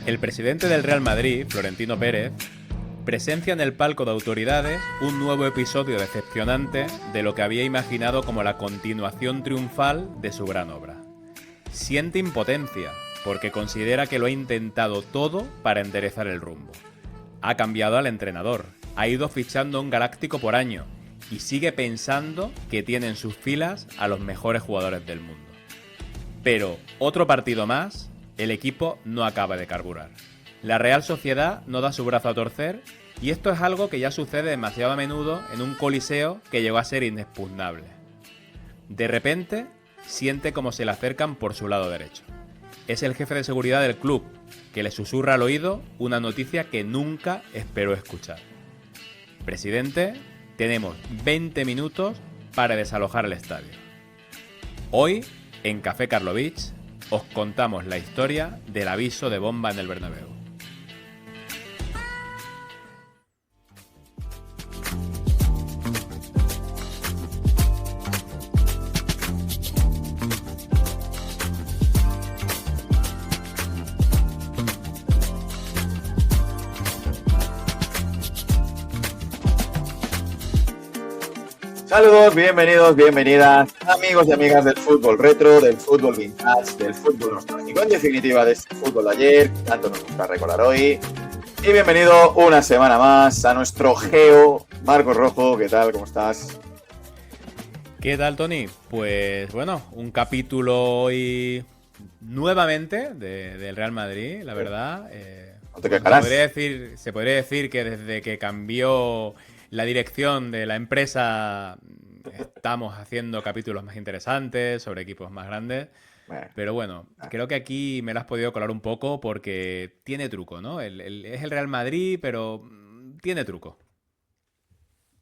El presidente del Real Madrid, Florentino Pérez, presencia en el palco de autoridades un nuevo episodio decepcionante de lo que había imaginado como la continuación triunfal de su gran obra. Siente impotencia porque considera que lo ha intentado todo para enderezar el rumbo. Ha cambiado al entrenador, ha ido fichando un galáctico por año y sigue pensando que tiene en sus filas a los mejores jugadores del mundo. Pero otro partido más, el equipo no acaba de carburar. La Real Sociedad no da su brazo a torcer y esto es algo que ya sucede demasiado a menudo en un coliseo que llegó a ser inexpugnable. De repente, siente como se le acercan por su lado derecho. Es el jefe de seguridad del club, que le susurra al oído una noticia que nunca esperó escuchar. Presidente, tenemos 20 minutos para desalojar el estadio. Hoy, en Café Karlovich, os contamos la historia del aviso de bomba en el Bernabéu. Saludos, bienvenidos, bienvenidas, amigos y amigas del fútbol retro, del fútbol vintage, del fútbol nostálgico, en definitiva de este fútbol de ayer, que tanto nos gusta recordar hoy. Y bienvenido una semana más a nuestro Geo, Marcos Rojo. ¿Qué tal? ¿Cómo estás? ¿Qué tal, Tony? Pues bueno, un capítulo hoy nuevamente del Real Madrid, la verdad. No te quejarás. Se podría decir que desde que cambió la dirección de la empresa estamos haciendo capítulos más interesantes sobre equipos más grandes. Pero bueno, creo que aquí me lo has podido colar un poco porque tiene truco, ¿no? Es el Real Madrid, pero tiene truco.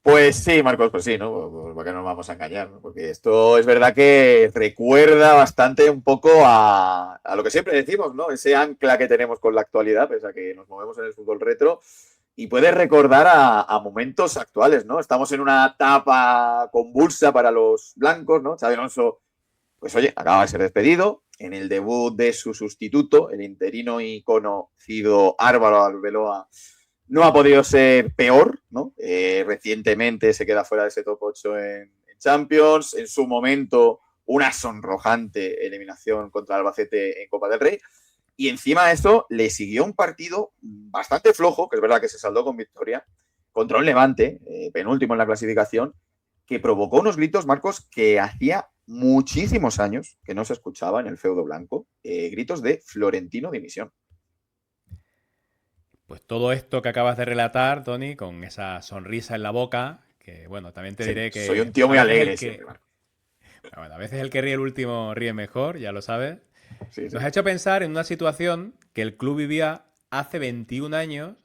Pues sí, Marcos, pues sí, ¿no? Pues ¿para qué nos vamos a engañar, ¿no? Porque esto es verdad que recuerda bastante un poco a lo que siempre decimos, ¿no? Ese ancla que tenemos con la actualidad, pese a que nos movemos en el fútbol retro. Y puede recordar a momentos actuales, ¿no? Estamos en una etapa convulsa para los blancos, ¿no? Xabi Alonso, pues oye, acaba de ser despedido. En el debut de su sustituto, el interino y conocido Álvaro Arbeloa, no ha podido ser peor, ¿no? Recientemente se queda fuera de ese top 8 en Champions. En su momento, una sonrojante eliminación contra el Albacete en Copa del Rey. Y encima de esto le siguió un partido bastante flojo, que es verdad que se saldó con victoria, contra un Levante, penúltimo en la clasificación, que provocó unos gritos, Marcos, que hacía muchísimos años que no se escuchaba en el feudo blanco, gritos de Florentino dimisión. Pues todo esto que acabas de relatar, Tony, con esa sonrisa en la boca, que bueno, también te diré que soy un tío muy alegre siempre, Marcos. Bueno, a veces el que ríe el último ríe mejor, ya lo sabes. Sí. Nos ha hecho pensar en una situación que el club vivía hace 21 años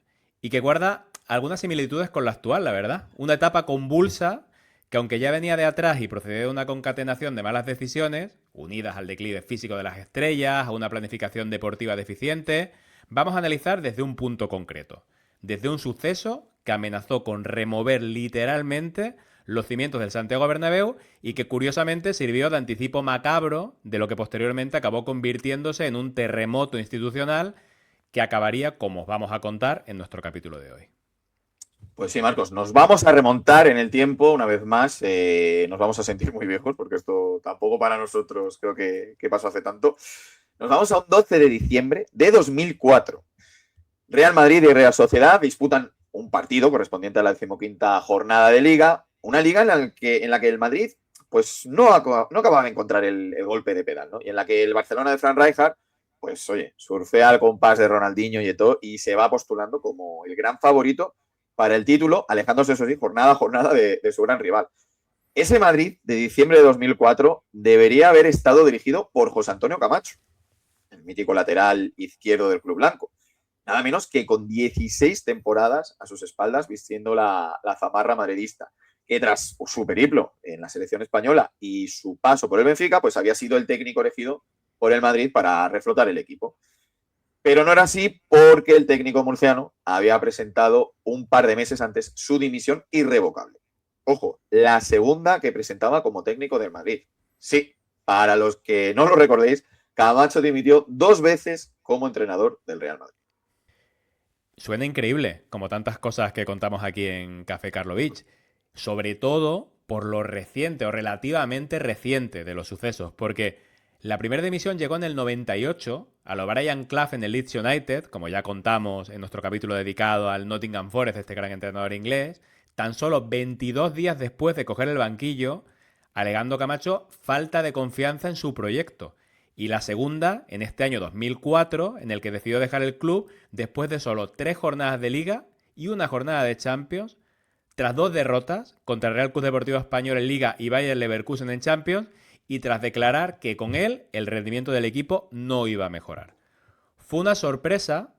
y que guarda algunas similitudes con la actual, la verdad. Una etapa convulsa que, aunque ya venía de atrás y procedía de una concatenación de malas decisiones, unidas al declive físico de las estrellas, a una planificación deportiva deficiente, vamos a analizar desde un punto concreto, desde un suceso que amenazó con remover literalmente los cimientos del Santiago Bernabéu y que curiosamente sirvió de anticipo macabro de lo que posteriormente acabó convirtiéndose en un terremoto institucional que acabaría, como os vamos a contar, en nuestro capítulo de hoy. Pues sí, Marcos, nos vamos a remontar en el tiempo una vez más. Nos vamos a sentir muy viejos porque esto tampoco para nosotros creo que pasó hace tanto. Nos vamos a un 12 de diciembre de 2004. Real Madrid y Real Sociedad disputan un partido correspondiente a la 15ª jornada de Liga. Una liga en la que el Madrid pues no acababa de encontrar el golpe de pedal, ¿no? Y en la que el Barcelona de Frank Rijkaard, pues oye, surfea al compás de Ronaldinho y Eto'o y se va postulando como el gran favorito para el título, alejándose, eso sí, jornada a jornada de su gran rival. Ese Madrid de diciembre de 2004 debería haber estado dirigido por José Antonio Camacho, el mítico lateral izquierdo del club blanco. Nada menos que con 16 temporadas a sus espaldas vistiendo la zamarra madridista, que tras su periplo en la selección española y su paso por el Benfica, pues había sido el técnico elegido por el Madrid para reflotar el equipo. Pero no era así porque el técnico murciano había presentado un par de meses antes su dimisión irrevocable. Ojo, la segunda que presentaba como técnico del Madrid. Sí, para los que no lo recordéis, Camacho dimitió 2 veces como entrenador del Real Madrid. Suena increíble, como tantas cosas que contamos aquí en Café Karlovich. Sobre todo por lo reciente o relativamente reciente de los sucesos, porque la primera dimisión llegó en el 98 a lo Brian Clough en el Leeds United, como ya contamos en nuestro capítulo dedicado al Nottingham Forest, este gran entrenador inglés, tan solo 22 días después de coger el banquillo, alegando Camacho falta de confianza en su proyecto. Y la segunda, en este año 2004, en el que decidió dejar el club después de solo 3 jornadas de Liga y una jornada de Champions, tras 2 derrotas contra el Real Club Deportivo Español en Liga y Bayer Leverkusen en Champions, y tras declarar que con él el rendimiento del equipo no iba a mejorar. Fue una sorpresa,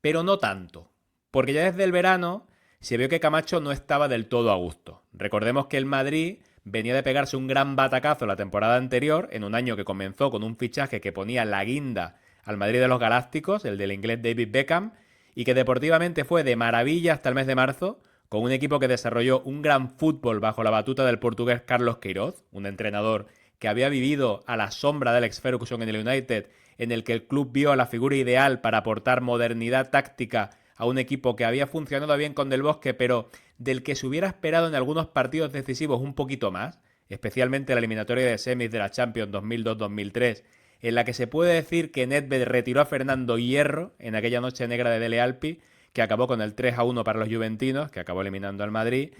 pero no tanto, porque ya desde el verano se vio que Camacho no estaba del todo a gusto. Recordemos que el Madrid venía de pegarse un gran batacazo la temporada anterior, en un año que comenzó con un fichaje que ponía la guinda al Madrid de los Galácticos, el del inglés David Beckham, y que deportivamente fue de maravilla hasta el mes de marzo, con un equipo que desarrolló un gran fútbol bajo la batuta del portugués Carlos Queiroz, un entrenador que había vivido a la sombra del ex Ferguson en el United, en el que el club vio a la figura ideal para aportar modernidad táctica a un equipo que había funcionado bien con Del Bosque, pero del que se hubiera esperado en algunos partidos decisivos un poquito más, especialmente la eliminatoria de semis de la Champions 2002-2003, en la que se puede decir que Nedved retiró a Fernando Hierro en aquella noche negra de Dele Alpi, que acabó con el 3-1 para los juventinos, que acabó eliminando al Madrid.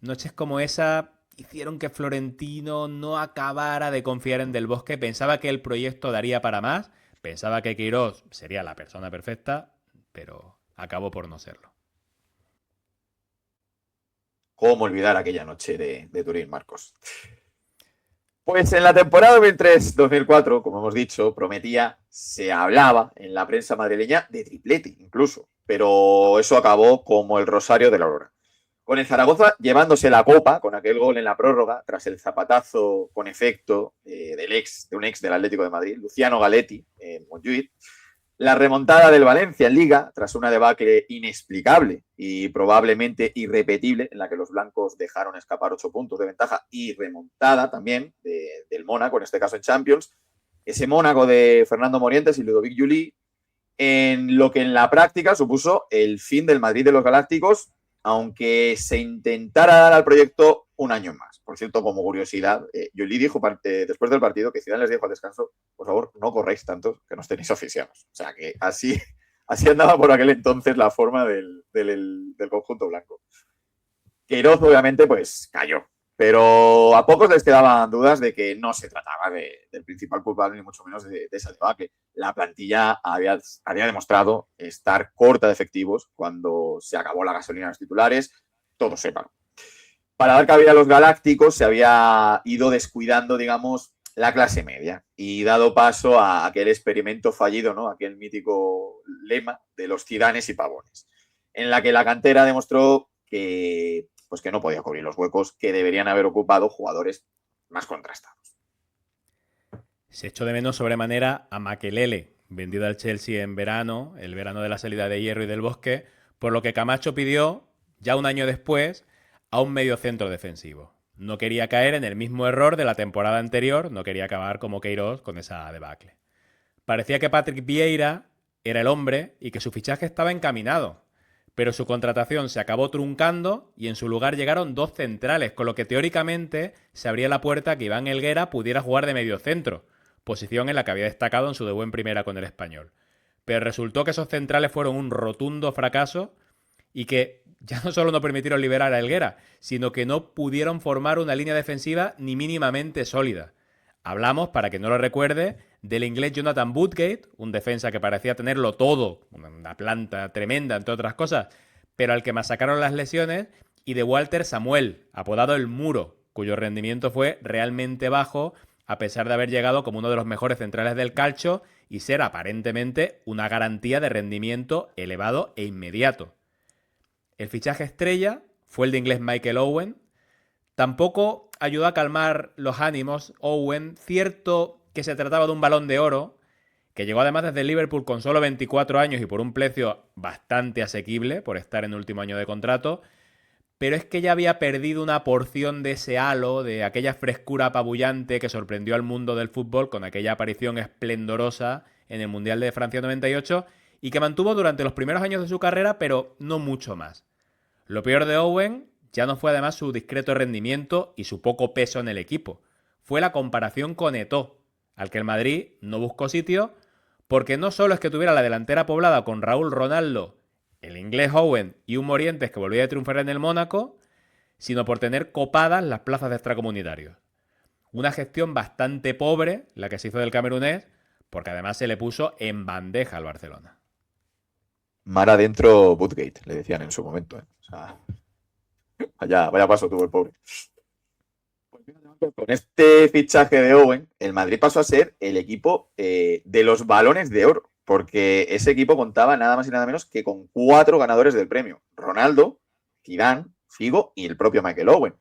Noches como esa hicieron que Florentino no acabara de confiar en Del Bosque, pensaba que el proyecto daría para más, pensaba que Queiroz sería la persona perfecta, pero acabó por no serlo. ¿Cómo olvidar aquella noche de Turín, Marcos? Pues en la temporada 2003-2004, como hemos dicho, prometía, se hablaba en la prensa madrileña de triplete incluso, pero eso acabó como el rosario de la aurora. Con el Zaragoza llevándose la copa con aquel gol en la prórroga, tras el zapatazo con efecto de un ex del Atlético de Madrid, Luciano Galetti, en Montjuïc. La remontada del Valencia en Liga, tras una debacle inexplicable y probablemente irrepetible, en la que los blancos dejaron escapar 8 puntos de ventaja, y remontada también del Mónaco, en este caso en Champions. Ese Mónaco de Fernando Morientes y Ludovic Juli, en lo que en la práctica supuso el fin del Madrid de los Galácticos, aunque se intentara dar al proyecto un año más. Por cierto, como curiosidad, Juli dijo después del partido que Zidane les dijo al descanso: por favor, no corréis tanto, que nos tenéis oficiados. O sea que así andaba por aquel entonces la forma del conjunto blanco. Queiroz, obviamente, pues cayó. Pero a pocos les quedaban dudas de que no se trataba del principal culpable, ni mucho menos de esa debacle. La plantilla había demostrado estar corta de efectivos cuando se acabó la gasolina de los titulares, todo se paró. Para dar cabida a los galácticos se había ido descuidando, digamos, la clase media y dado paso a aquel experimento fallido, ¿no? Aquel mítico lema de los Zidanes y Pavones, en la que la cantera demostró que no podía cubrir los huecos que deberían haber ocupado jugadores más contrastados. Se echó de menos sobremanera a Makelele, vendido al Chelsea en verano, el verano de la salida de Hierro y del Bosque, por lo que Camacho pidió, ya un año después, a un mediocentro defensivo. No quería caer en el mismo error de la temporada anterior, no quería acabar como Queiroz con esa debacle. Parecía que Patrick Vieira era el hombre y que su fichaje estaba encaminado, pero su contratación se acabó truncando y en su lugar llegaron 2 centrales, con lo que teóricamente se abría la puerta a que Iván Helguera pudiera jugar de mediocentro, posición en la que había destacado en su debut en primera con el Español. Pero resultó que esos centrales fueron un rotundo fracaso y que ya no solo no permitieron liberar a Helguera, sino que no pudieron formar una línea defensiva ni mínimamente sólida. Hablamos, para que no lo recuerde, del inglés Jonathan Woodgate, un defensa que parecía tenerlo todo, una planta tremenda, entre otras cosas, pero al que masacraron las lesiones, y de Walter Samuel, apodado El Muro, cuyo rendimiento fue realmente bajo, a pesar de haber llegado como uno de los mejores centrales del calcio y ser aparentemente una garantía de rendimiento elevado e inmediato. El fichaje estrella fue el de inglés Michael Owen. Tampoco ayudó a calmar los ánimos Owen, cierto que se trataba de un Balón de Oro, que llegó además desde Liverpool con solo 24 años y por un precio bastante asequible por estar en el último año de contrato, pero es que ya había perdido una porción de ese halo, de aquella frescura apabullante que sorprendió al mundo del fútbol con aquella aparición esplendorosa en el Mundial de Francia 98 y que mantuvo durante los primeros años de su carrera, pero no mucho más. Lo peor de Owen ya no fue además su discreto rendimiento y su poco peso en el equipo, fue la comparación con Eto'o, al que el Madrid no buscó sitio porque no solo es que tuviera la delantera poblada con Raúl, Ronaldo, el inglés Owen y un Morientes que volvía a triunfar en el Mónaco, sino por tener copadas las plazas de extracomunitarios. Una gestión bastante pobre la que se hizo del camerunés, porque además se le puso en bandeja al Barcelona. Mar adentro Bootgate, le decían en su momento. O sea, vaya paso tuvo el pobre. Con este fichaje de Owen, el Madrid pasó a ser el equipo de los balones de oro, porque ese equipo contaba nada más y nada menos que con 4 ganadores del premio: Ronaldo, Zidane, Figo y el propio Michael Owen.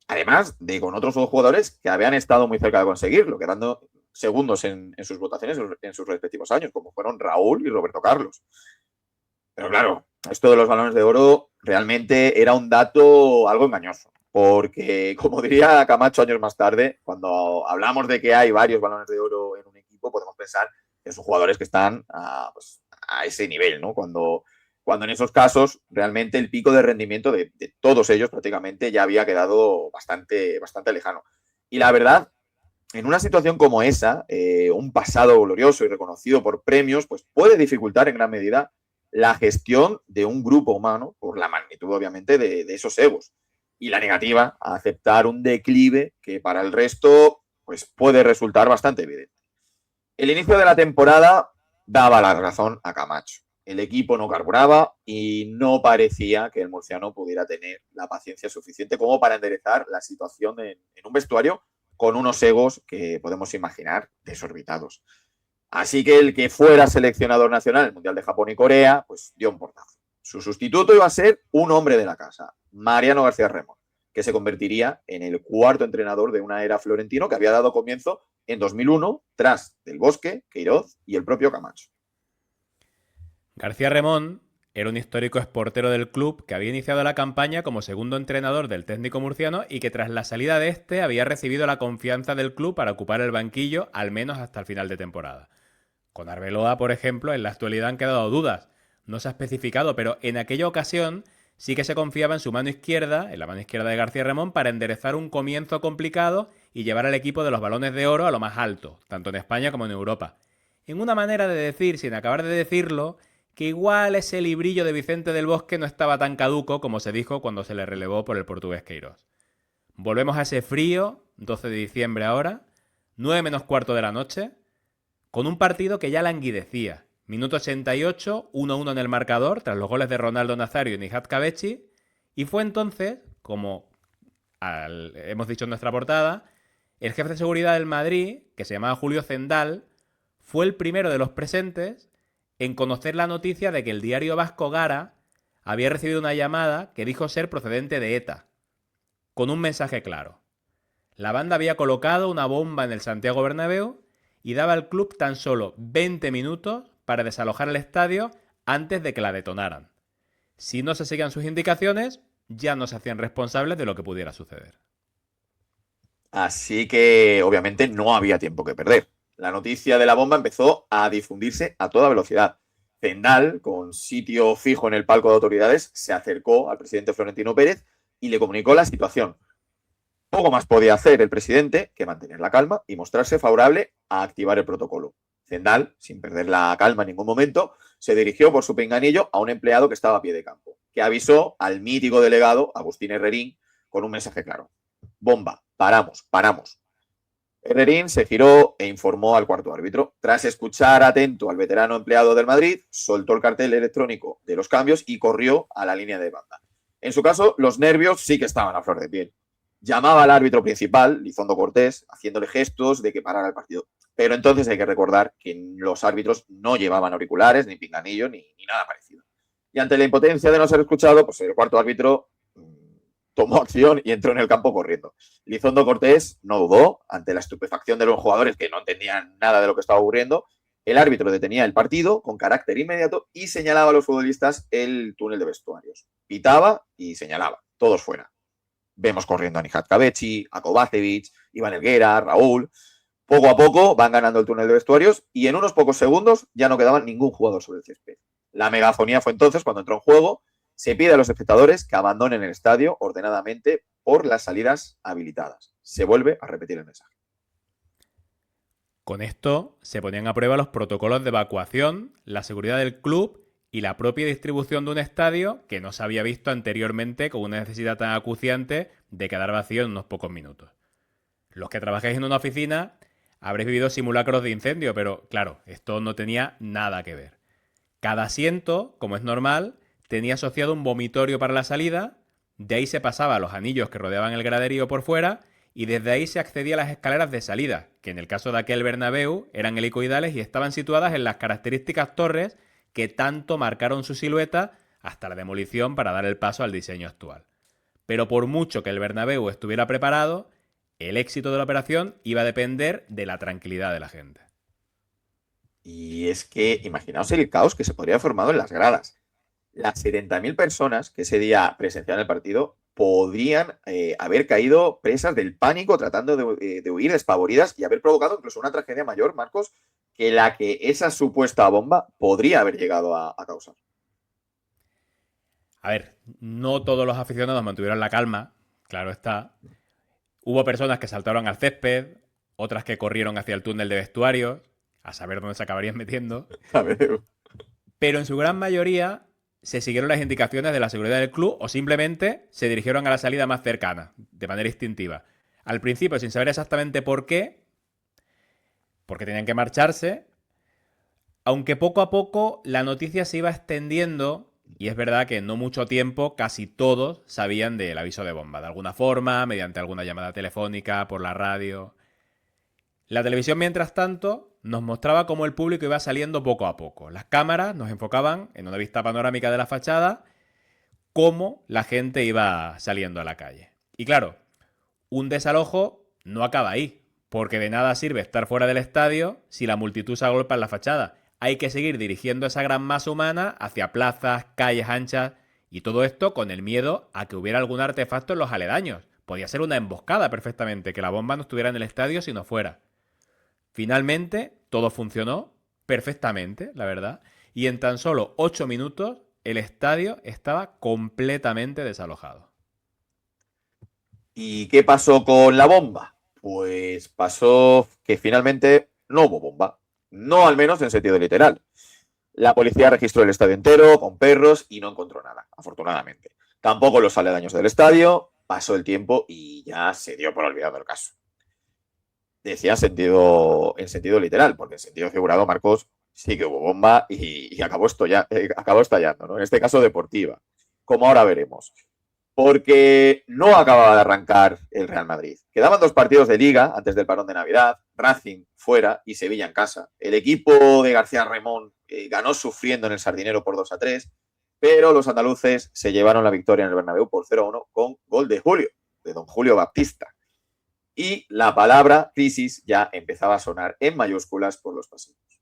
Además de con otros jugadores que habían estado muy cerca de conseguirlo, quedando segundos en sus votaciones en sus respectivos años, como fueron Raúl y Roberto Carlos. Pero claro, esto de los balones de oro realmente era un dato algo engañoso. Porque, como diría Camacho años más tarde, cuando hablamos de que hay varios balones de oro en un equipo, podemos pensar que son jugadores que están a ese nivel, ¿no? Cuando en esos casos realmente el pico de rendimiento de todos ellos prácticamente ya había quedado bastante lejano. Y la verdad, en una situación como esa, un pasado glorioso y reconocido por premios, pues puede dificultar en gran medida la gestión de un grupo humano, por la magnitud obviamente de esos egos, y la negativa a aceptar un declive que para el resto pues puede resultar bastante evidente. El inicio de la temporada daba la razón a Camacho. El equipo no carburaba y no parecía que el murciano pudiera tener la paciencia suficiente como para enderezar la situación en un vestuario con unos egos que podemos imaginar desorbitados. Así que el que fuera seleccionador nacional del Mundial de Japón y Corea, pues dio un portazo. Su sustituto iba a ser un hombre de la casa, Mariano García Remón, que se convertiría en el 4º entrenador de una era florentino que había dado comienzo en 2001 tras Del Bosque, Queiroz y el propio Camacho. García Remón era un histórico exportero del club que había iniciado la campaña como segundo entrenador del técnico murciano y que tras la salida de este había recibido la confianza del club para ocupar el banquillo al menos hasta el final de temporada. Con Arbeloa, por ejemplo, en la actualidad han quedado dudas. No se ha especificado, pero en aquella ocasión sí que se confiaba en su mano izquierda, en la mano izquierda de García Remón, para enderezar un comienzo complicado y llevar al equipo de los balones de oro a lo más alto, tanto en España como en Europa. En una manera de decir, sin acabar de decirlo, que igual ese librillo de Vicente del Bosque no estaba tan caduco como se dijo cuando se le relevó por el portugués Queiroz. Volvemos a ese frío, 12 de diciembre ahora, 9 menos cuarto de la noche, con un partido que ya languidecía. Minuto 88, 1-1 en el marcador, tras los goles de Ronaldo Nazario y Nihat Kabechi, y fue entonces, como hemos dicho en nuestra portada, el jefe de seguridad del Madrid, que se llamaba Julio Zendal, fue el primero de los presentes en conocer la noticia de que el diario vasco Gara había recibido una llamada que dijo ser procedente de ETA, con un mensaje claro. La banda había colocado una bomba en el Santiago Bernabéu y daba al club tan solo 20 minutos para desalojar el estadio antes de que la detonaran. Si no se seguían sus indicaciones, ya no se hacían responsables de lo que pudiera suceder. Así que obviamente no había tiempo que perder. La noticia de la bomba empezó a difundirse a toda velocidad. Zendal, con sitio fijo en el palco de autoridades, se acercó al presidente Florentino Pérez y le comunicó la situación. Poco más podía hacer el presidente que mantener la calma y mostrarse favorable a activar el protocolo. Zendal, sin perder la calma en ningún momento, se dirigió por su pinganillo a un empleado que estaba a pie de campo, que avisó al mítico delegado Agustín Herrerín con un mensaje claro: bomba, paramos. Herrerín se giró e informó al cuarto árbitro. Tras escuchar atento al veterano empleado del Madrid, soltó el cartel electrónico de los cambios y corrió a la línea de banda. En su caso, los nervios sí que estaban a flor de piel. Llamaba al árbitro principal, Lizondo Cortés, haciéndole gestos de que parara el partido. Pero entonces hay que recordar que los árbitros no llevaban auriculares, ni pinganillo, ni nada parecido. Y ante la impotencia de no ser escuchado, pues el cuarto árbitro tomó acción y entró en el campo corriendo. Lizondo Cortés no dudó ante la estupefacción de los jugadores que no entendían nada de lo que estaba ocurriendo. El árbitro detenía el partido con carácter inmediato y señalaba a los futbolistas el túnel de vestuarios. Pitaba y señalaba. Todos fuera. Vemos corriendo a Nihat Kabechi, a Kovacevic, Iván Helguera, Raúl. Poco a poco van ganando el túnel de vestuarios y en unos pocos segundos ya no quedaba ningún jugador sobre el césped. La megafonía fue entonces cuando entró en juego. Se pide a los espectadores que abandonen el estadio ordenadamente por las salidas habilitadas. Se vuelve a repetir el mensaje. Con esto se ponían a prueba los protocolos de evacuación, la seguridad del club y la propia distribución de un estadio que no se había visto anteriormente con una necesidad tan acuciante de quedar vacío en unos pocos minutos. Los que trabajáis en una oficina habréis vivido simulacros de incendio, pero claro, esto no tenía nada que ver. Cada asiento, como es normal, tenía asociado un vomitorio para la salida, de ahí se pasaba a los anillos que rodeaban el graderío por fuera y desde ahí se accedía a las escaleras de salida, que en el caso de aquel Bernabéu eran helicoidales y estaban situadas en las características torres que tanto marcaron su silueta hasta la demolición para dar el paso al diseño actual. Pero por mucho que el Bernabéu estuviera preparado, el éxito de la operación iba a depender de la tranquilidad de la gente. Y es que imaginaos el caos que se podría haber formado en las gradas. Las 70.000 personas que ese día presenciaban el partido podrían haber caído presas del pánico tratando de huir despavoridas y haber provocado incluso una tragedia mayor, Marcos, que la que esa supuesta bomba podría haber llegado a causar. A ver, no todos los aficionados mantuvieron la calma, claro está. Hubo personas que saltaron al césped, otras que corrieron hacia el túnel de vestuarios, a saber dónde se acabarían metiendo. A ver. Pero en su gran mayoría se siguieron las indicaciones de la seguridad del club o simplemente se dirigieron a la salida más cercana, de manera instintiva. Al principio, sin saber exactamente por qué, porque tenían que marcharse, aunque poco a poco la noticia se iba extendiendo y es verdad que en no mucho tiempo casi todos sabían del aviso de bomba, de alguna forma, mediante alguna llamada telefónica, por la radio. La televisión, mientras tanto, nos mostraba cómo el público iba saliendo poco a poco. Las cámaras nos enfocaban en una vista panorámica de la fachada, cómo la gente iba saliendo a la calle. Y claro, un desalojo no acaba ahí, porque de nada sirve estar fuera del estadio si la multitud se agolpa en la fachada. Hay que seguir dirigiendo esa gran masa humana hacia plazas, calles anchas, y todo esto con el miedo a que hubiera algún artefacto en los aledaños. Podía ser una emboscada perfectamente, que la bomba no estuviera en el estadio sino fuera. Finalmente, todo funcionó perfectamente, la verdad, y en tan solo 8 minutos el estadio estaba completamente desalojado. ¿Y qué pasó con la bomba? Pues pasó que finalmente no hubo bomba. No al menos en sentido literal. La policía registró el estadio entero con perros y no encontró nada, afortunadamente. Tampoco los aledaños del estadio. Pasó el tiempo y ya se dio por olvidado el caso. Decía en sentido literal, porque en sentido figurado, Marcos, sí que hubo bomba y acabó estallando, ¿no? En este caso deportiva, como ahora veremos. Porque no acababa de arrancar el Real Madrid. Quedaban 2 partidos de Liga antes del parón de Navidad, Racing fuera y Sevilla en casa. El equipo de García Remón ganó sufriendo en el Sardinero por 2-3, pero los andaluces se llevaron la victoria en el Bernabéu por 0-1 con gol de Julio, de don Julio Baptista. Y la palabra crisis ya empezaba a sonar en mayúsculas por los pasillos.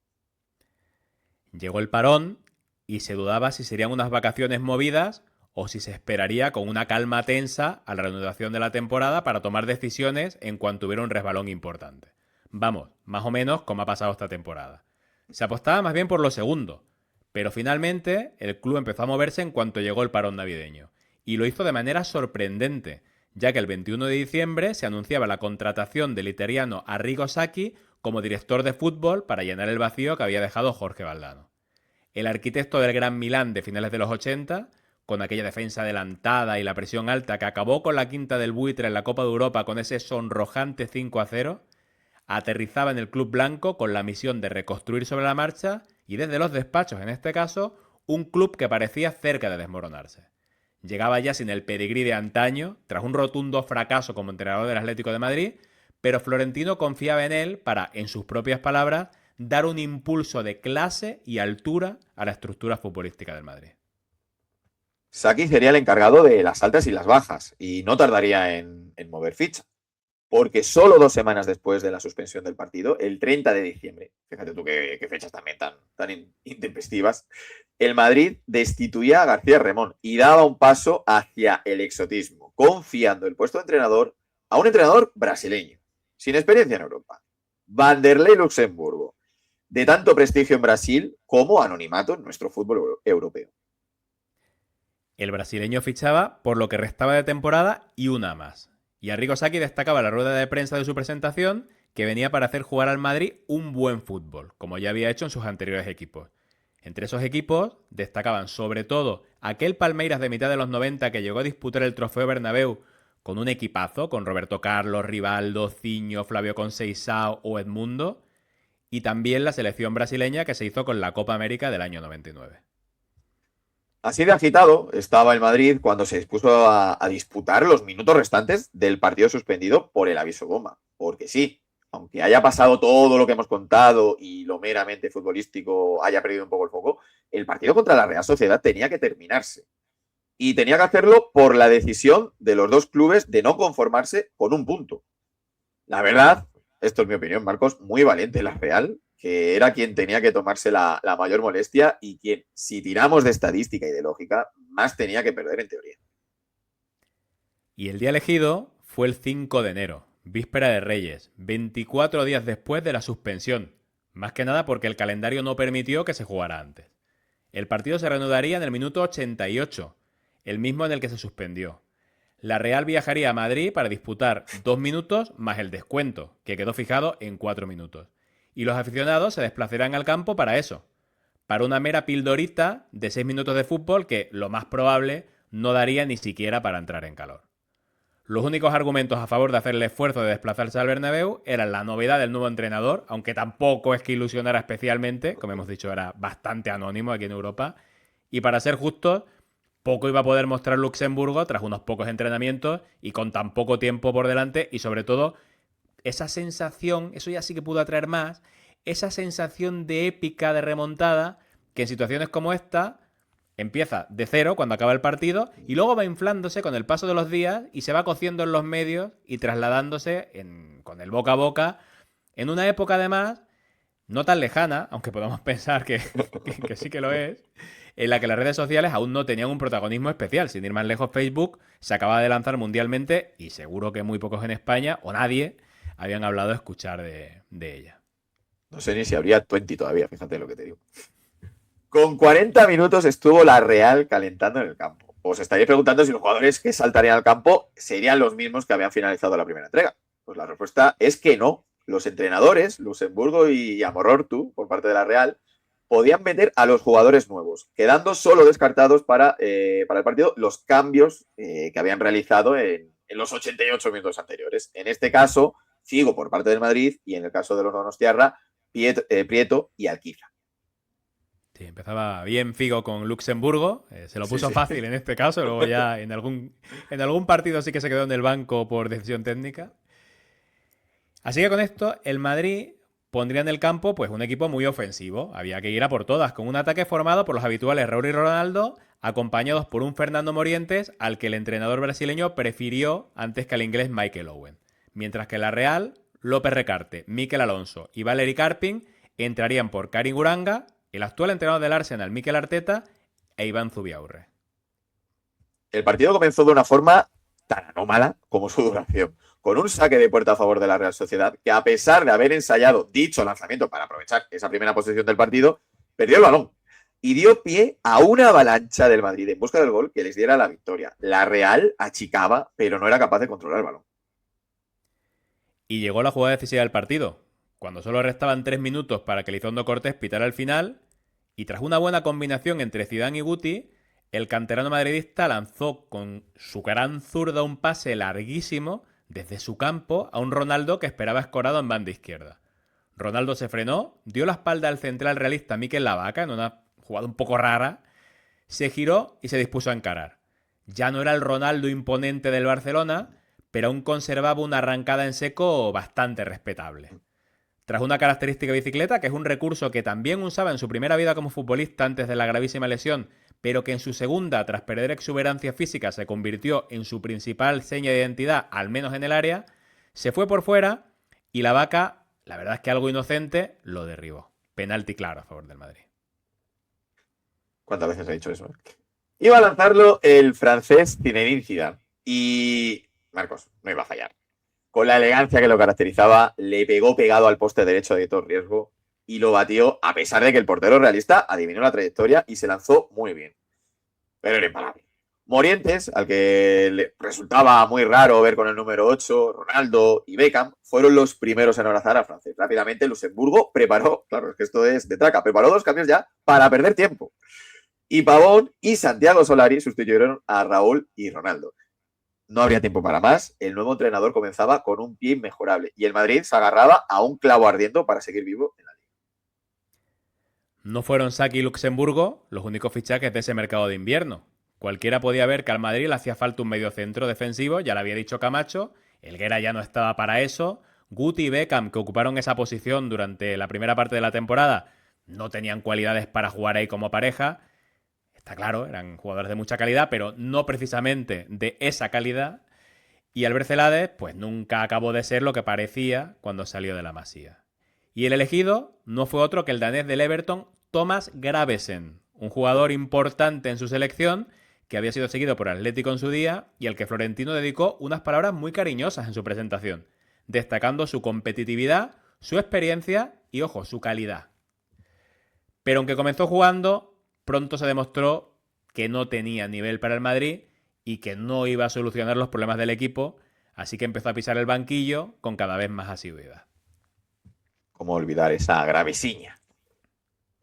Llegó el parón y se dudaba si serían unas vacaciones movidas o si se esperaría con una calma tensa a la reanudación de la temporada para tomar decisiones en cuanto hubiera un resbalón importante. Vamos, más o menos como ha pasado esta temporada. Se apostaba más bien por lo segundo, pero finalmente el club empezó a moverse en cuanto llegó el parón navideño, y lo hizo de manera sorprendente, ya que el 21 de diciembre se anunciaba la contratación del italiano Arrigo Sacchi como director de fútbol para llenar el vacío que había dejado Jorge Valdano. El arquitecto del Gran Milán de finales de los 80, con aquella defensa adelantada y la presión alta que acabó con la quinta del buitre en la Copa de Europa con ese sonrojante 5-0, aterrizaba en el club blanco con la misión de reconstruir sobre la marcha y desde los despachos, en este caso, un club que parecía cerca de desmoronarse. Llegaba ya sin el pedigrí de antaño, tras un rotundo fracaso como entrenador del Atlético de Madrid, pero Florentino confiaba en él para, en sus propias palabras, dar un impulso de clase y altura a la estructura futbolística del Madrid. Sacchi sería el encargado de las altas y las bajas y no tardaría en mover ficha, porque solo 2 semanas después de la suspensión del partido, el 30 de diciembre, fíjate tú qué fechas también tan intempestivas, el Madrid destituía a García Remón y daba un paso hacia el exotismo, confiando el puesto de entrenador a un entrenador brasileño, sin experiencia en Europa. Vanderlei Luxemburgo. De tanto prestigio en Brasil como anonimato en nuestro fútbol europeo. El brasileño fichaba por lo que restaba de temporada y una más. Y Arrigo Sacchi destacaba en la rueda de prensa de su presentación que venía para hacer jugar al Madrid un buen fútbol, como ya había hecho en sus anteriores equipos. Entre esos equipos destacaban sobre todo aquel Palmeiras de mitad de los 90 que llegó a disputar el Trofeo Bernabéu con un equipazo, con Roberto Carlos, Rivaldo, Ciño, Flavio Conceição o Edmundo, y también la selección brasileña que se hizo con la Copa América del año 99. Así de agitado estaba el Madrid cuando se dispuso a disputar los minutos restantes del partido suspendido por el aviso bomba. Porque sí, aunque haya pasado todo lo que hemos contado y lo meramente futbolístico haya perdido un poco el foco, el partido contra la Real Sociedad tenía que terminarse. Y tenía que hacerlo por la decisión de los dos clubes de no conformarse con un punto. La verdad, esto es mi opinión, Marcos, muy valiente la Real, que era quien tenía que tomarse la mayor molestia y quien, si tiramos de estadística y de lógica, más tenía que perder en teoría. Y el día elegido fue el 5 de enero, víspera de Reyes, 24 días después de la suspensión, más que nada porque el calendario no permitió que se jugara antes. El partido se reanudaría en el minuto 88, el mismo en el que se suspendió. La Real viajaría a Madrid para disputar 2 minutos más el descuento, que quedó fijado en 4 minutos. Y los aficionados se desplazarán al campo para eso, para una mera pildorita de 6 minutos de fútbol que, lo más probable, no daría ni siquiera para entrar en calor. Los únicos argumentos a favor de hacer el esfuerzo de desplazarse al Bernabéu eran la novedad del nuevo entrenador, aunque tampoco es que ilusionara especialmente, como hemos dicho, era bastante anónimo aquí en Europa, y para ser justos, poco iba a poder mostrar Luxemburgo tras unos pocos entrenamientos y con tan poco tiempo por delante, y sobre todo esa sensación, eso ya sí que pudo atraer más, esa sensación de épica, de remontada, que en situaciones como esta empieza de cero cuando acaba el partido y luego va inflándose con el paso de los días y se va cociendo en los medios y trasladándose con el boca a boca en una época además no tan lejana, aunque podamos pensar que sí que lo es, en la que las redes sociales aún no tenían un protagonismo especial. Sin ir más lejos, Facebook se acaba de lanzar mundialmente y seguro que muy pocos en España, o nadie, habían hablado de escuchar de ella. No sé ni si habría 20 todavía, fíjate lo que te digo. Con 40 minutos estuvo la Real calentando en el campo. Os estaréis preguntando si los jugadores que saltarían al campo serían los mismos que habían finalizado la primera entrega. Pues la respuesta es que no. Los entrenadores, Luxemburgo y Amorortu, por parte de la Real, podían meter a los jugadores nuevos, quedando solo descartados para el partido los cambios que habían realizado en los 88 minutos anteriores. En este caso, Figo por parte del Madrid y en el caso de los donostiarra, Prieto y Alquiza. Sí, empezaba bien Figo con Luxemburgo, se lo puso fácil en este caso, luego ya en algún partido sí que se quedó en el banco por decisión técnica. Así que con esto el Madrid pondría en el campo pues un equipo muy ofensivo, había que ir a por todas, con un ataque formado por los habituales Raúl y Ronaldo, acompañados por un Fernando Morientes al que el entrenador brasileño prefirió antes que al inglés Michael Owen. Mientras que la Real, López Recarte, Mikel Alonso y Valery Karpin entrarían por Karim Uranga, el actual entrenador del Arsenal, Mikel Arteta, e Iván Zubiaurre. El partido comenzó de una forma tan anómala como su duración, con un saque de puerta a favor de la Real Sociedad, que a pesar de haber ensayado dicho lanzamiento para aprovechar esa primera posesión del partido, perdió el balón y dio pie a una avalancha del Madrid en busca del gol que les diera la victoria. La Real achicaba, pero no era capaz de controlar el balón. Y llegó la jugada decisiva del partido, cuando solo restaban 3 minutos para que Elizondo Cortés pitara el final, y tras una buena combinación entre Zidane y Guti, el canterano madridista lanzó con su gran zurda un pase larguísimo desde su campo a un Ronaldo que esperaba escorado en banda izquierda. Ronaldo se frenó, dio la espalda al central realista Mikel Lavaca en una jugada un poco rara, se giró y se dispuso a encarar. Ya no era el Ronaldo imponente del Barcelona, pero aún conservaba una arrancada en seco bastante respetable. Tras una característica bicicleta, que es un recurso que también usaba en su primera vida como futbolista antes de la gravísima lesión, pero que en su segunda, tras perder exuberancia física, se convirtió en su principal seña de identidad, al menos en el área, se fue por fuera y la Vaca, la verdad es que algo inocente, lo derribó. Penalti claro a favor del Madrid. ¿Cuántas veces he dicho eso? Iba a lanzarlo el francés Zinedine Zidane y Marcos no iba a fallar. con la elegancia que lo caracterizaba, le pegó pegado al poste derecho de todo riesgo y lo batió, a pesar de que el portero realista adivinó la trayectoria y se lanzó muy bien. Pero era imparable. Morientes, al que le resultaba muy raro ver con el número 8, Ronaldo y Beckham, fueron los primeros en abrazar al francés. Rápidamente Luxemburgo preparó, claro, es que esto es de traca, preparó 2 cambios ya para perder tiempo. Y Pavón y Santiago Solari sustituyeron a Raúl y Ronaldo. No habría tiempo para más, el nuevo entrenador comenzaba con un pie inmejorable y el Madrid se agarraba a un clavo ardiendo para seguir vivo en la liga. No fueron Saki y Luxemburgo los únicos fichajes de ese mercado de invierno. Cualquiera podía ver que al Madrid le hacía falta un mediocentro defensivo, ya lo había dicho Camacho, Helguera ya no estaba para eso, Guti y Beckham, que ocuparon esa posición durante la primera parte de la temporada, no tenían cualidades para jugar ahí como pareja. Está claro, eran jugadores de mucha calidad, pero no precisamente de esa calidad. Y Albert Celades, pues nunca acabó de ser lo que parecía cuando salió de la Masía. Y el elegido no fue otro que el danés del Everton, Thomas Gravesen, un jugador importante en su selección que había sido seguido por Atlético en su día y al que Florentino dedicó unas palabras muy cariñosas en su presentación, destacando su competitividad, su experiencia y, ojo, su calidad. Pero aunque comenzó jugando, pronto se demostró que no tenía nivel para el Madrid y que no iba a solucionar los problemas del equipo, así que empezó a pisar el banquillo con cada vez más asiduidad. ¿Cómo olvidar esa gravesiña?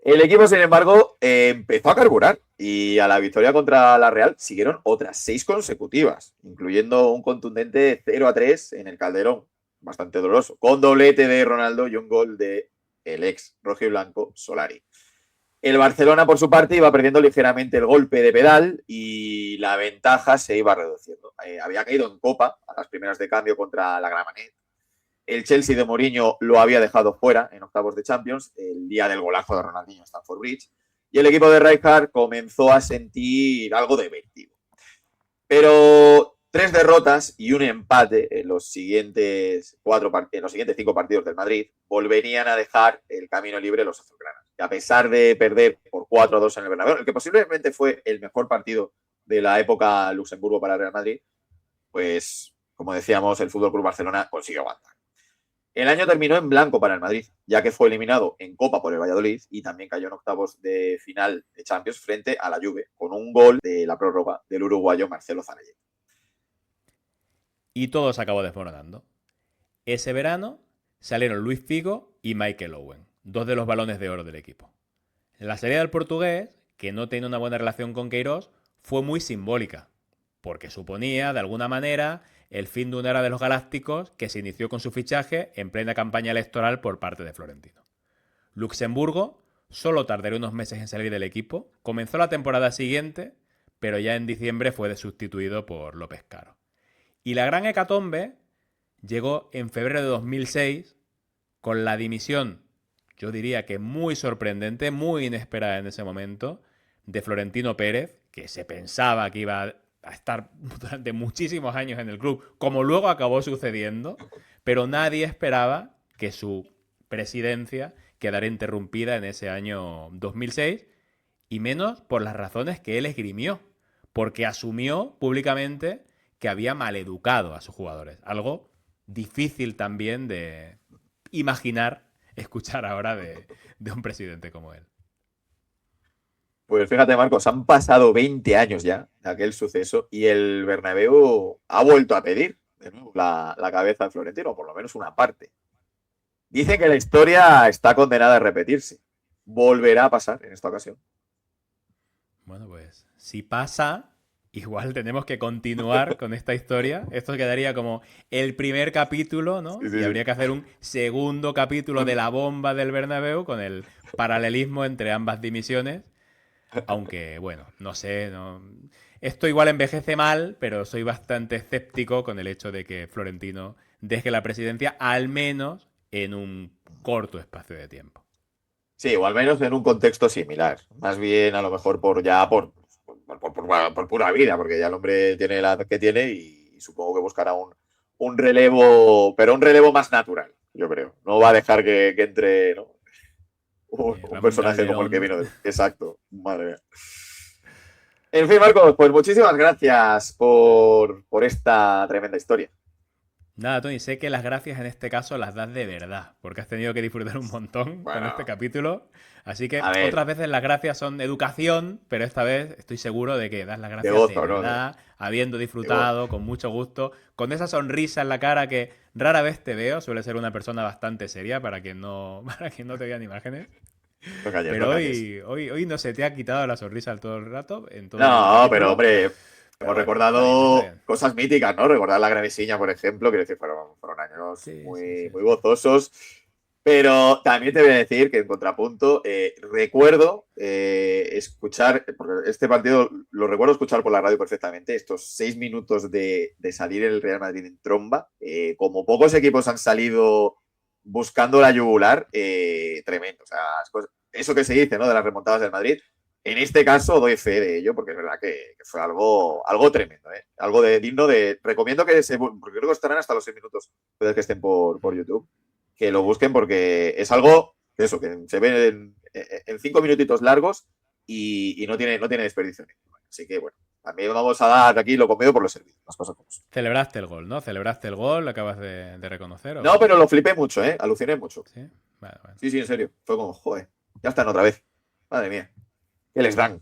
El equipo, sin embargo, empezó a carburar y a la victoria contra la Real siguieron otras 6 consecutivas, incluyendo un contundente 0-3 en el Calderón, bastante doloroso, con doblete de Ronaldo y un gol de el ex rojiblanco Solari. El Barcelona, por su parte, iba perdiendo ligeramente el golpe de pedal y la ventaja se iba reduciendo. Había caído en Copa a las primeras de cambio contra la Gramenet. El Chelsea de Mourinho lo había dejado fuera en octavos de Champions el día del golazo de Ronaldinho en Stamford Bridge. Y el equipo de Rijkaard comenzó a sentir algo de vértigo. Pero 3 derrotas y un empate en los siguientes 5 partidos del Madrid volverían a dejar el camino libre a los azulgranas. Y a pesar de perder por 4-2 en el Bernabéu, el que posiblemente fue el mejor partido de la época Luxemburgo para el Real Madrid, pues, como decíamos, el FC Barcelona consiguió aguantar. El año terminó en blanco para el Madrid, ya que fue eliminado en Copa por el Valladolid y también cayó en octavos de final de Champions frente a la Juve, con un gol de la prórroga del uruguayo Marcelo Zarayet. Y todo se acabó desmoronando. Ese verano salieron Luis Figo y Michael Owen, 2 de los balones de oro del equipo. La salida del portugués, que no tenía una buena relación con Queiroz, fue muy simbólica, porque suponía, de alguna manera, el fin de una era de los Galácticos que se inició con su fichaje en plena campaña electoral por parte de Florentino. Luxemburgo solo tardaría unos meses en salir del equipo, comenzó la temporada siguiente, pero ya en diciembre fue sustituido por López Caro. Y la gran hecatombe llegó en febrero de 2006 con la dimisión, yo diría que muy sorprendente, muy inesperada en ese momento, de Florentino Pérez, que se pensaba que iba a estar durante muchísimos años en el club, como luego acabó sucediendo, pero nadie esperaba que su presidencia quedara interrumpida en ese año 2006, y menos por las razones que él esgrimió, porque asumió públicamente que había maleducado a sus jugadores, algo difícil también de imaginar escuchar ahora de un presidente como él. Pues fíjate, Marcos, han pasado 20 años ya de aquel suceso y el Bernabéu ha vuelto a pedir de nuevo la cabeza de Florentino, o por lo menos una parte. Dice que la historia está condenada a repetirse. Volverá a pasar en esta ocasión. Bueno, pues si pasa, igual tenemos que continuar con esta historia. Esto quedaría como el primer capítulo, ¿no? Sí. Y habría que hacer un segundo capítulo de la bomba del Bernabéu con el paralelismo entre ambas dimisiones. Aunque, bueno, no sé, no... Esto igual envejece mal, pero soy bastante escéptico con el hecho de que Florentino deje la presidencia, al menos en un corto espacio de tiempo. Sí, o al menos en un contexto similar. Más bien, a lo mejor por pura vida, porque ya el hombre tiene la edad que tiene y supongo que buscará un relevo, pero un relevo más natural, yo creo. No va a dejar que entre, ¿no? Un personaje como el que vino. Exacto, madre mía. En fin, Marcos, pues muchísimas gracias por esta tremenda historia. Nada, Tony, sé que las gracias en este caso las das de verdad, porque has tenido que disfrutar un montón con este Bueno, capítulo. Así que a ver, otras veces las gracias son educación, pero esta vez estoy seguro de que das las de gracias de gozo, ¿no? verdad, habiendo De gozo. disfrutado con mucho gusto, con esa sonrisa en la cara que rara vez te veo, suele ser una persona bastante seria para quien no, para quien no te vean imágenes. No calles, no Pero calles. hoy no se te ha quitado la sonrisa todo el rato, en todo el No, pero capítulo. hombre, Pero hemos bueno, está bien, está recordado bien. cosas míticas, ¿no? Recordar la Gravesiña, por ejemplo, quiero decir, fueron años Sí, sí, muy, sí, muy sí. gozosos. Pero también te voy a decir que en contrapunto, recuerdo escuchar, porque este partido lo recuerdo escuchar por la radio perfectamente, estos 6 minutos de salir el Real Madrid en tromba, como pocos equipos han salido buscando la yugular, tremendo. O sea, eso que se dice, ¿no? De las remontadas del Madrid, en este caso doy fe de ello, porque es verdad que fue algo tremendo, ¿eh? Algo de digno de. Recomiendo que porque creo que estarán hasta los 6 minutos, puede que estén por YouTube, que lo busquen porque es algo eso, que se ve en 5 minutitos largos y no tiene desperdicio ninguno. Así que bueno, también vamos a dar aquí lo comido por lo servido, las cosas como son. Celebraste el gol, ¿no? Celebraste el gol, lo acabas de reconocer No, o... pero lo flipé mucho, aluciné mucho. Sí, vale, vale. Sí, sí, en serio. Fue como, joder, ya están otra vez. Madre mía, ¿qué les dan?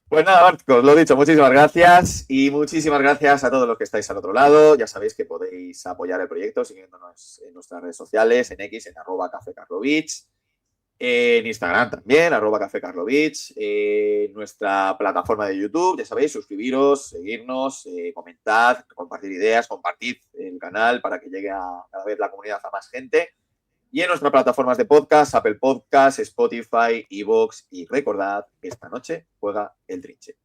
Pues nada, Marcos, lo dicho, muchísimas gracias y muchísimas gracias a todos los que estáis al otro lado. Ya sabéis que podéis apoyar el proyecto siguiéndonos en nuestras redes sociales, en X, en @cafecarlovich, en Instagram también, @cafecarlovich, en nuestra plataforma de YouTube, ya sabéis, suscribiros, seguirnos, comentad, compartir ideas, compartid el canal para que llegue a cada vez la comunidad a más gente. Y en nuestras plataformas de podcast, Apple Podcast, Spotify, Evox y recordad que esta noche juega el Trinche.